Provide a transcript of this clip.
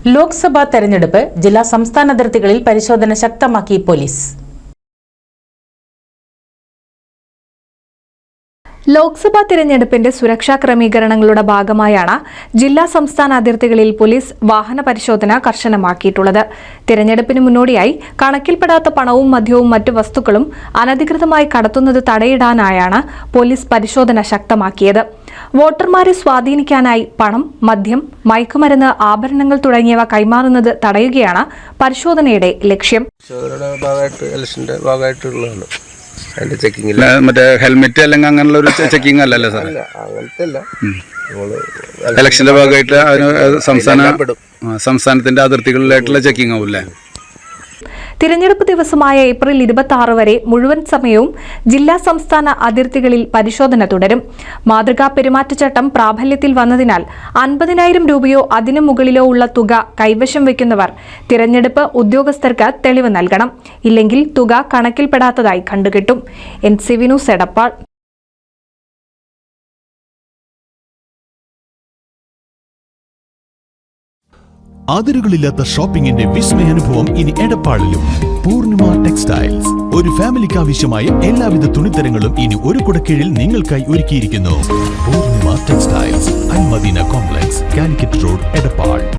ലോക്സഭാ തെരഞ്ഞെടുപ്പ് ജില്ലാ സംസ്ഥാന അതിർത്തികളിൽ പരിശോധന ശക്തമാക്കി പോലീസ്. ലോക്സഭാ തിരഞ്ഞെടുപ്പിന്റെ സുരക്ഷാ ക്രമീകരണങ്ങളുടെ ഭാഗമായാണ് ജില്ലാ സംസ്ഥാന അതിർത്തികളിൽ പോലീസ് വാഹന പരിശോധന കർശനമാക്കിയിട്ടുള്ളത്. തിരഞ്ഞെടുപ്പിന് മുന്നോടിയായി കണക്കിൽപ്പെടാത്ത പണവും മദ്യവും മറ്റു വസ്തുക്കളും അനധികൃതമായി കടത്തുന്നത് തടയിടാനായാണ് പോലീസ് പരിശോധന ശക്തമാക്കിയത്. വോട്ടർമാരെ സ്വാധീനിക്കാനായി പണം, മദ്യം, മയക്കുമരുന്ന്, ആഭരണങ്ങൾ തുടങ്ങിയവ കൈമാറുന്നത് തടയുകയാണ് പരിശോധനയുടെ ലക്ഷ്യം. മറ്റേ ഹെൽമെറ്റ് അല്ലെങ്കിൽ അങ്ങനെയുള്ള ഒരു ചെക്കിംഗ് അല്ലല്ലോ സാർ? ഇലക്ഷന്റെ ഭാഗമായിട്ട് സംസ്ഥാനത്തിന്റെ അതിർത്തികളിലായിട്ടുള്ള ചെക്കിംഗ് ആവൂല്ലേ? തിരഞ്ഞെടുപ്പ് ദിവസമായ ഏപ്രിൽ 26 വരെ മുഴുവൻ സമയവും ജില്ലാ സംസ്ഥാന അതിർത്തികളിൽ പരിശോധന തുടരും. മാതൃകാ പെരുമാറ്റച്ചട്ടം പ്രാബല്യത്തിൽ വന്നതിനാൽ 50,000 രൂപയോ അതിനു മുകളിലോ ഉള്ള തുക കൈവശം വയ്ക്കുന്നവർ തിരഞ്ഞെടുപ്പ് ഉദ്യോഗസ്ഥർക്ക് തെളിവ് നൽകണം. ഇല്ലെങ്കിൽ തുക കണക്കിൽപ്പെടാത്തതായി കണ്ടുകിട്ടും. NCV news Edappal. അതിരുകളില്ലാത്ത ഷോപ്പിംഗിന്റെ വിസ്മയാനുഭവം ഇനി എടപ്പാളിലും. പൂർണിമ ടെക്സ്റ്റൈൽസ്. ഒരു ഫാമിലിക്ക് ആവശ്യമായ എല്ലാവിധ തുണിത്തരങ്ങളും ഇനി ഒരു കുടക്കീഴിൽ നിങ്ങൾക്കായി ഒരുക്കിയിരിക്കുന്നു. Poornima textiles, Al Madina complex, Calicut road, Edappal.